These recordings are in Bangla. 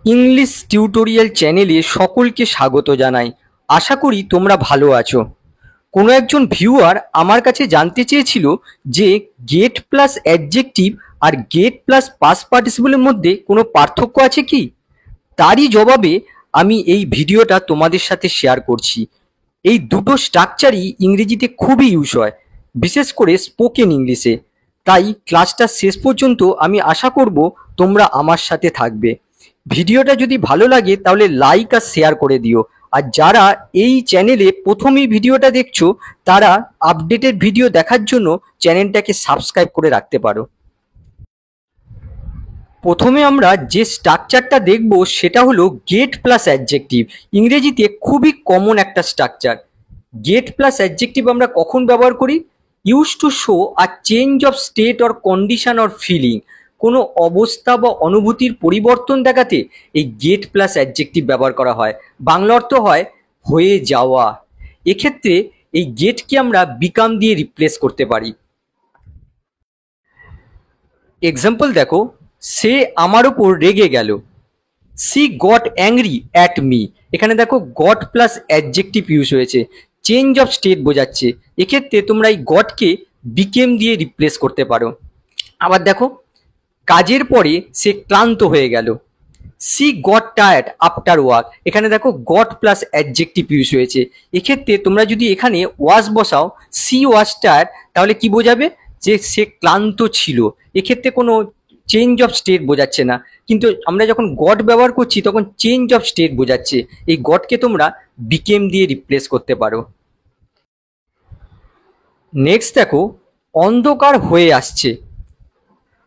ইংলিশ টিউটোরিয়াল চ্যানেলে সকলকে স্বাগত জানাই। আশা করি তোমরা ভালো আছো। কোনো একজন ভিউয়ার আমার কাছে জানতে চেয়েছিল যে গেট প্লাস অ্যাডজেক্টিভ আর গেট প্লাস পাস্ট পার্টিসিপলের মধ্যে কোনো পার্থক্য আছে কি? তারই জবাবে আমি এই ভিডিওটা তোমাদের সাথে শেয়ার করছি। এই দুটো স্ট্রাকচারই ইংরেজিতে খুবই ইউজ হয়, বিশেষ করে স্পোকেন ইংলিশে। তাই ক্লাসটা শেষ পর্যন্ত আমি আশা করব তোমরা আমার সাথে থাকবে। ভিডিওটা যদি ভালো লাগে তাহলে লাইক আর শেয়ার করে দিও। আর যারা এই চ্যানেলে প্রথমেই ভিডিওটা দেখছো তারা আপডেটেড ভিডিও দেখার জন্য চ্যানেলটাকে সাবস্ক্রাইব করে রাখতে পারো। প্রথমে আমরা যে স্ট্রাকচারটা দেখব সেটা হলো গেট প্লাস অ্যাডজেক্টিভ। ইংরেজিতে খুবই কমন একটা স্ট্রাকচার। গেট প্লাস অ্যাডজেক্টিভ আমরা কখন ব্যবহার করি? Use to show a change of state or condition or feeling. কোনো অবস্থা বা অনুভূতির পরিবর্তন দেখাতে এই গেট প্লাস অ্যাডজেক্টিভ ব্যবহার করা হয়। বাংলা অর্থ হয় হয়ে যাওয়া। এক্ষেত্রে এই গেটকে আমরা বিকাম দিয়ে রিপ্লেস করতে পারি। এক্সাম্পল দেখো, সে আমার ওপর রেগে গেল। C goat angry at me. এখানে দেখো গট প্লাস অ্যাডজেক্টিভ ইউজ হয়েছে, চেঞ্জ অফ স্টেট বোঝাচ্ছে। এক্ষেত্রে তোমরা এই গটকে বিকেম দিয়ে রিপ্লেস করতে পারো। আবার দেখো, কাজের পরে সে ক্লান্ত হয়ে গেল। C goat tired after work. এখানে দেখো গট প্লাস অ্যাডজেক্টিভ ইউজ হয়েছে। এক্ষেত্রে তোমরা যদি এখানে ওয়াজ বসাও, সি ওয়াজ টায়ার্ড, তাহলে কি বোঝাবে? যে সে ক্লান্ত ছিল। এক্ষেত্রে কোনো চেঞ্জ অফ স্টেট বোঝাচ্ছে না, কিন্তু আমরা যখন গট ব্যবহার করছি তখন চেঞ্জ অফ স্টেট বোঝাচ্ছে। এই গটকে তোমরা বিকেম দিয়ে রিপ্লেস করতে পারো। নেক্সট দেখো, অন্ধকার হয়ে আসছে।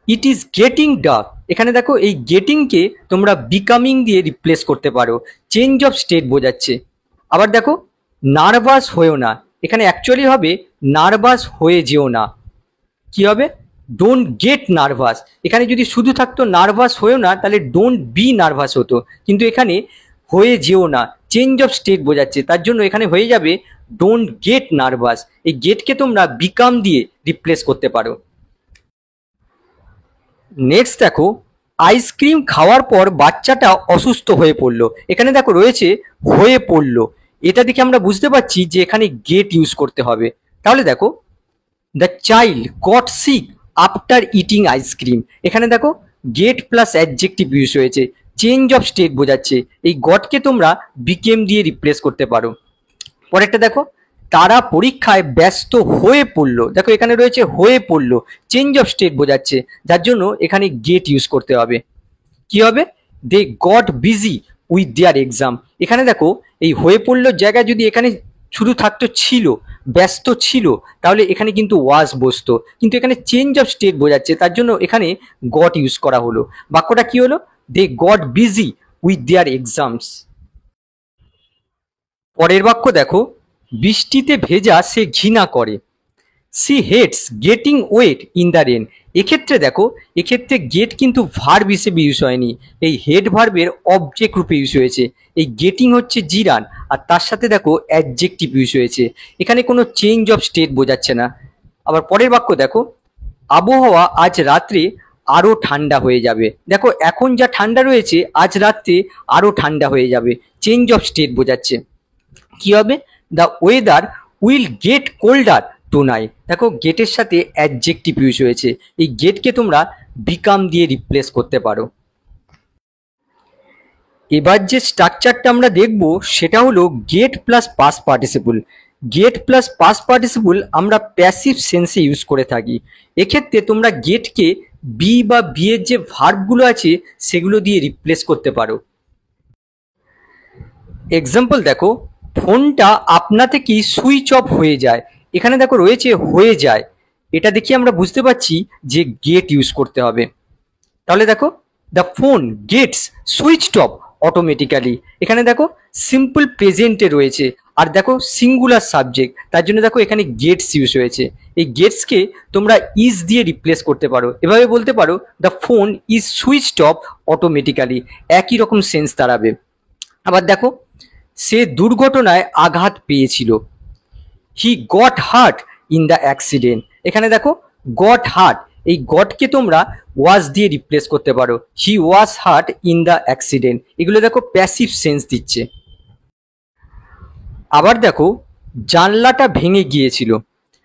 It is getting dark. এখানে দেখো এই গেটিংকে তোমরা বিকামিং দিয়ে রিপ্লেস করতে পারো, চেঞ্জ অফ স্টেট বোঝাচ্ছে। আবার দেখো, নার্ভাস হয়েও না। এখানে অ্যাকচুয়ালি হবে নার্ভাস হয়ে যেও না। কি হবে? Don't get nervous. এখানে যদি শুধু থাকতো নার্ভাস হয়েও না তাহলে ডোন্ট বি নার্ভাস হতো, কিন্তু এখানে হয়ে যেও না, চেঞ্জ অফ স্টেট বোঝাচ্ছে, তার জন্য এখানে হয়ে যাবে ডোন্ট গেট নার্ভাস। এই গেটকে তোমরা বিকাম দিয়ে রিপ্লেস করতে পারো। নেক্সট দেখো, আইসক্রিম খাওয়ার পর বাচ্চাটা অসুস্থ হয়ে পড়লো। এখানে দেখো রয়েছে হয়ে পড়লো। এটা দেখে আমরা বুঝতে পারছি যে এখানে গেট ইউজ করতে হবে। তাহলে দেখো, the child got sick after eating ice cream. এখানে দেখো গেট প্লাস অ্যাডজেক্টিভ ইউজ হয়েছে, চেঞ্জ অফ স্টেট বোঝাচ্ছে। এই গটকে তোমরা বিকেম দিয়ে রিপ্লেস করতে পারো। পরেরটা দেখো, তারা পরীক্ষায় ব্যস্ত হয়ে পড়লো। দেখো এখানে রয়েছে হয়ে পড়লো, চেঞ্জ অফ স্টেট বোঝাচ্ছে, যার জন্য এখানে গেট ইউজ করতে হবে। কি হবে? They got busy with their exam. এখানে দেখো এই হয়ে পড়লোর জায়গায় যদি এখানে শুধু থাকতো ছিল, ব্যস্ত ছিল, তাহলে এখানে কিন্তু ওয়াজ বসতো, কিন্তু এখানে চেঞ্জ অফ স্টেট বোঝাচ্ছে, তার জন্য এখানে গট ইউজ করা হলো। বাক্যটা কি হলো? They got busy with their exams. পরের বাক্য দেখো, বৃষ্টিতে ভেজা সে ঘৃণা করে। She hates getting wet in the rain. এক্ষেত্রে দেখো, এক্ষেত্রে গেট কিন্তু ভার্ব হিসেবে ইউজ হয়নি, এই হেড ভার্বের অবজেক্ট রূপে ইউজ হয়েছে। এই গেটিং হচ্ছে জিরান, আর তার সাথে দেখো অ্যাডজেক্টিভ ইউজ হয়েছে। এখানে কোনো চেঞ্জ অফ স্টেট বোঝাচ্ছে না। আবার পরের বাক্য দেখো, আবহাওয়া আজ রাত্রে আরো ঠান্ডা হয়ে যাবে। দেখো এখন যা ঠান্ডা রয়েছে আজ রাত্রে আরো ঠান্ডা হয়ে যাবে, চেঞ্জ অফ স্টেট বোঝাচ্ছে। কি হবে? The weather will get colder tonight. দেখো গেটের সাথে অ্যাডজেক্টিভ ইউজ হয়েছে। এই গেটকে তোমরা বিকাম দিয়ে রিপ্লেস করতে পারো। এবার যে স্ট্রাকচারটা আমরা দেখব সেটা হলো get plus past participle. Get plus past participle আমরা প্যাসিভ সেন্সে ইউজ করে থাকি। এক্ষেত্রে তোমরা গেটকে বি বা বি এর যে ভার্বগুলো আছে সেগুলো দিয়ে রিপ্লেস করতে পারো। এক্সাম্পল দেখো, ফোনটা আপনা থেকেই সুইচ অফ হয়ে যায়। এখানে দেখো রয়েছে হয়ে যায়, এটা দেখে আমরা বুঝতে পারছি যে গেট ইউজ করতে হবে। তাহলে দেখো, the phone gets switched off automatically. এখানে দেখো সিম্পল প্রেজেন্টে রয়েছে, আর দেখো সিঙ্গুলার সাবজেক্ট, তার জন্য দেখো এখানে গেটস ইউজ হয়েছে। এই গেটসকে তোমরা ইজ দিয়ে রিপ্লেস করতে পারো। এভাবে বলতে পারো, the phone is switched off automatically. একই রকম সেন্স দাঁড়াবে। আবার দেখো, সে দুর্ঘটনায় আঘাত পেয়েছিল। He got heart in the accident. এখানে দেখো গট হার্ট, এই গটকে তোমরা ওয়াজ দিয়ে রিপ্লেস করতে পারো। He was hurt in the accident, এগুলো দেখো প্যাসিভ সেন্স দিচ্ছে। আবার দেখো জানলাটা ভেঙে গিয়েছিল,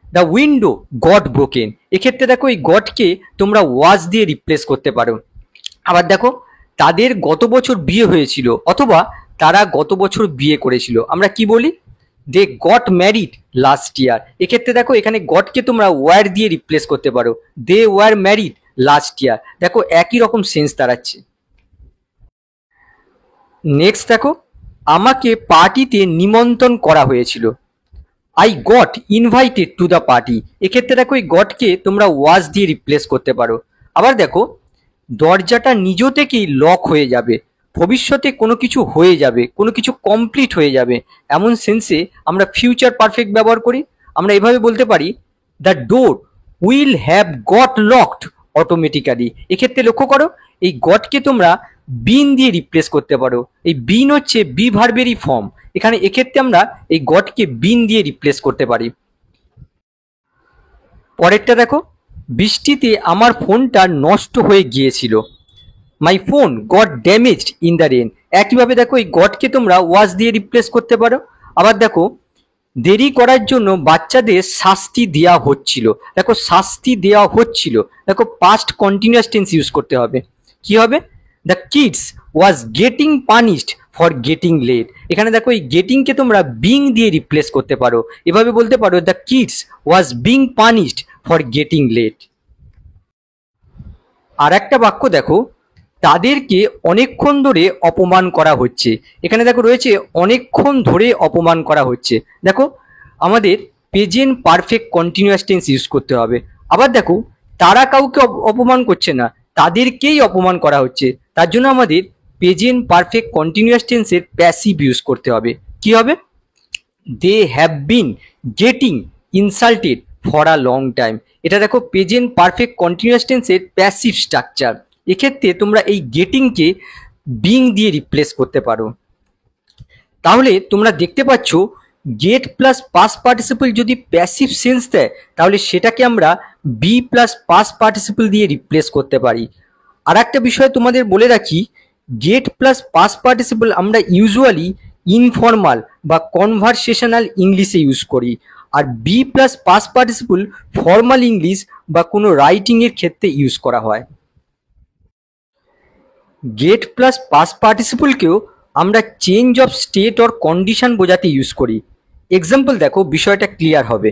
দ্য উইন্ডো গট ব্রোকেন, এক্ষেত্রে দেখো এই গটকে তোমরা ওয়াজ দিয়ে রিপ্লেস করতে পারো। আবার দেখো তাদের গত বছর বিয়ে হয়েছিল অথবা তারা গত বছর বিয়ে করেছিল, আমরা কি বলি? They got married last year, এক্ষেত্রে দেখো এখানে গটকে তোমরা ওয়ার দিয়ে রিপ্লেস করতে পারো, they were married last year, দেখো একই রকম সেন্স দাঁড়াচ্ছে। নেক্সট দেখো আমাকে পার্টিতে নিমন্ত্রণ করা হয়েছিল, I got invited to the party, এক্ষেত্রে দেখো এই গটকে তোমরা ওয়াজ দিয়ে রিপ্লেস করতে পারো। আবার দেখো দরজাটা নিজ থেকেই লক হয়ে যাবে, ভবিষ্যতে কোনো কিছু হয়ে যাবে, কোনো কিছু কমপ্লিট হয়ে যাবে, এমন সেন্সে আমরা ফিউচার পারফেক্ট ব্যবহার করি। আমরা এভাবে বলতে পারি the door will have got locked automatically, এক্ষেত্রে লক্ষ্য করো এই গটকে তোমরা বিন দিয়ে রিপ্লেস করতে পারো। এই বিন হচ্ছে বি ভার্বেরই ফর্ম, এখানে এক্ষেত্রে আমরা এই গটকে বিন দিয়ে রিপ্লেস করতে পারি। পরেরটা দেখো বৃষ্টিতে আমার ফোনটা নষ্ট হয়ে গিয়েছিল, my phone got damaged in the rain, একইভাবে দেখো এই গটকে তোমরা ওয়াজ দিয়ে রিপ্লেস করতে পারো। আবার দেখো দেরি করার জন্য বাচ্চাদের শাস্তি দেওয়া হচ্ছিল, দেখো শাস্তি দেওয়া হচ্ছিল, দেখো পাস্ট কন্টিনিউয়াস টেন্স ইউজ করতে হবে। কি হবে? The kids was getting punished for getting late, এখানে দেখো এই গেটিংকে তোমরা বিং দিয়ে রিপ্লেস করতে পারো, এভাবে বলতে পারো the kids was being punished for getting late. আর একটা বাক্য দেখো তাদেরকে অনেকক্ষণ ধরে অপমান করা হচ্ছে, এখানে দেখো রয়েছে অনেকক্ষণ ধরে অপমান করা হচ্ছে, দেখো আমাদের present perfect continuous tense use করতে হবে। আবার দেখো তারা কাউকে অপমান করছে না, তাদেরকেই অপমান করা হচ্ছে, তার জন্য আমাদের প্রেজেন্ট পারফেক্ট কন্টিনিউয়াস টেন্সের প্যাসিভ ইউজ করতে হবে। কি হবে? They have been getting insulted for a long time, এটা দেখো প্রেজেন্ট পারফেক্ট কন্টিনিউয়াস টেন্সের প্যাসিভ স্ট্রাকচার, এক্ষেত্রে তোমরা এই গেটিংকে বিং দিয়ে রিপ্লেস করতে পারো। তাহলে তোমরা দেখতে পাচ্ছ গেট প্লাস পাস্ট পার্টিসিপল যদি প্যাসিভ সেন্স দেয় তাহলে সেটাকে আমরা বি প্লাস পাস্ট পার্টিসিপল দিয়ে রিপ্লেস করতে পারি। আর একটা বিষয় তোমাদের বলে রাখি, গেট প্লাস পাস্ট পার্টিসিপল আমরা ইউজুয়ালি ইনফর্মাল বা কনভারসেশনাল ইংলিশে ইউজ করি, আর be plus past participle formal English বা কোনো রাইটিংয়ের ক্ষেত্রে ইউজ করা হয়। গেট প্লাস পাস্ট পার্টিসিপলকেও আমরা change of state or condition বোঝাতে ইউজ করি। এক্সাম্পল দেখো বিষয়টা ক্লিয়ার হবে।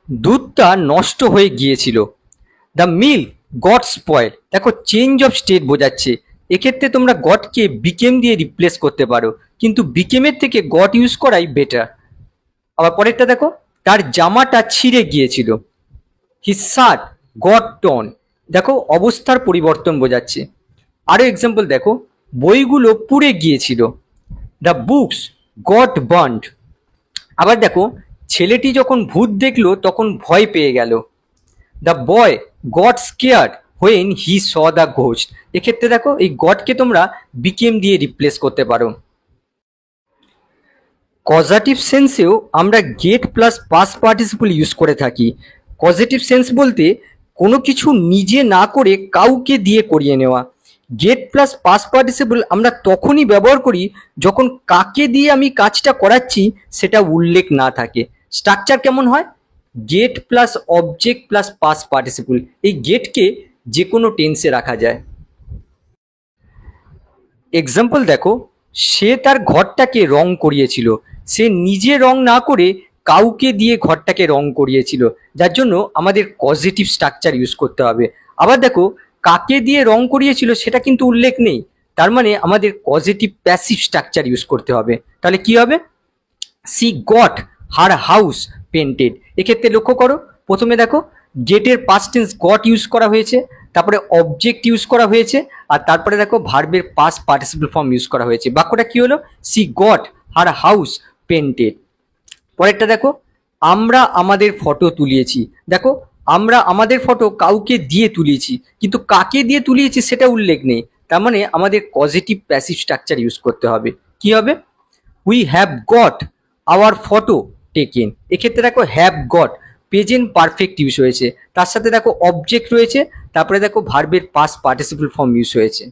দুধটা নষ্ট হয়ে গিয়েছিল, দ্য মিল্ক গট স্পয়েল, দেখো চেঞ্জ অফ স্টেট বোঝাচ্ছে, এক্ষেত্রে তোমরা গটকে বিকেম দিয়ে রিপ্লেস করতে পারো, কিন্তু বিকেমের থেকে গট ইউজ করাই বেটার। আবার পরেরটা দেখো তার জামাটা ছিঁড়ে গিয়েছিল, হিজ শার্ট গট টর্ন, দেখো অবস্থার পরিবর্তন বোঝাচ্ছে। আরও এক্সাম্পল দেখো বইগুলো পুড়ে গিয়েছিল, দ্য বুকস গট বার্নড। আবার দেখো ছেলেটি যখন ভূত দেখলো তখন ভয় পেয়ে গেল, the boy got scared when he saw the ghost, এক্ষেত্রে দেখো এই গটকে তোমরা বিকেম দিয়ে রিপ্লেস করতে পারো। কজাটিভ সেন্সেও আমরা get plus past participle use করে থাকি। পজিটিভ সেন্স বলতে কোনো কিছু নিজে না করে কাউকে দিয়ে করিয়ে নেওয়া। গেট প্লাস পাস্ট পার্টিসিপল আমরা তখনই ব্যবহার করি যখন কাকে দিয়ে আমি কাজটা করাচ্ছি সেটা উল্লেখ না থাকে। স্ট্রাকচার কেমন হয়? Get plus object plus past participle, এই গেটকে যে কোনো টেন্সে রাখা যায়। এক্সাম্পল দেখো সে তার ঘরটাকে রং করিয়েছিল, সে নিজে রং না করে কাউকে দিয়ে ঘরটাকে রং করিয়েছিল, যার জন্য আমাদের পজিটিভ স্ট্রাকচার ইউজ করতে হবে। আবার দেখো কাকে দিয়ে রং করিয়েছিল সেটা কিন্তু উল্লেখ নেই, তার মানে আমাদের পজিটিভ প্যাসিভ স্ট্রাকচার ইউজ করতে হবে। তাহলে কি হবে? C got her house painted, এক্ষেত্রে লক্ষ্য করো প্রথমে দেখো গেটের পাস্ট টেন্স গট ইউজ করা হয়েছে, তারপরে অবজেক্ট ইউজ করা হয়েছে, আর তারপরে দেখো ভার্বের পাস্ট পার্টিসিপল ফর্ম ইউজ করা হয়েছে। বাক্যটা কি হলো? C got her house painted. পরেরটা দেখো আমরা আমাদের ফটো তুলিয়েছি, দেখো আমরা আমাদের ফটো কাউকে দিয়ে তুলিয়েছি কিন্তু কাকে দিয়ে তুলিয়েছি সেটা উল্লেখ নেই, তার মানে আমাদের পজিটিভ প্যাসিভ স্ট্রাকচার ইউজ করতে হবে। কি হবে? We have got hour photo taken, এক্ষেত্রে দেখো have got present perfect use হয়েছে, তার সাথে দেখো অবজেক্ট রয়েছে, তারপরে দেখো ভার্বের পাস্ট পার্টিসিপল ফর্ম ইউজ হয়েছে।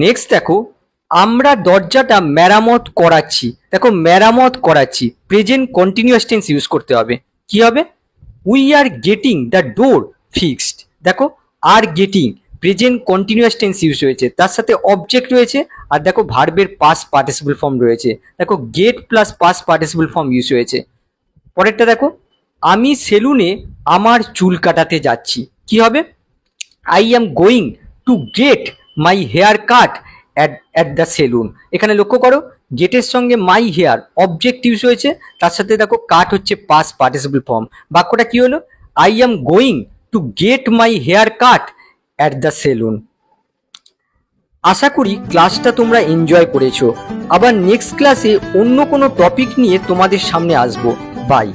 নেক্সট দেখো, আমরা দরজাটা মেরামত করাচ্ছি। দেখো মেরামত করাচ্ছি, প্রেজেন্ট কন্টিনিউয়াস টেন্স ইউজ করতে হবে। কি হবে? We are getting the door fixed. দেখো are getting present continuous tense use হয়েছে, তার সাথে অবজেক্ট রয়েছে, আর দেখো ভার্বের পাস্ট পার্টিসিপল ফর্ম রয়েছে। দেখো get plus past participle form use হয়েছে। পরেরটা দেখো, আমি সেলুনে আমার চুল কাটাতে যাচ্ছি। কি হবে? I am going to get my hair cut at the salon. এখানে লক্ষ্য করো, গেটের সঙ্গে মাই হেয়ার অবজেক্ট ইউজ হয়েছে, তার সাথে দেখো কাট হচ্ছে পাস্ট পার্টিসিপল ফর্ম। বাক্যটা কি হলো? I am going to get my hair cut at the salon. আশা করি ক্লাসটা তোমরা এনজয় করেছো। আবার নেক্সট ক্লাসে অন্য কোনো টপিক নিয়ে তোমাদের সামনে আসবো। বাই।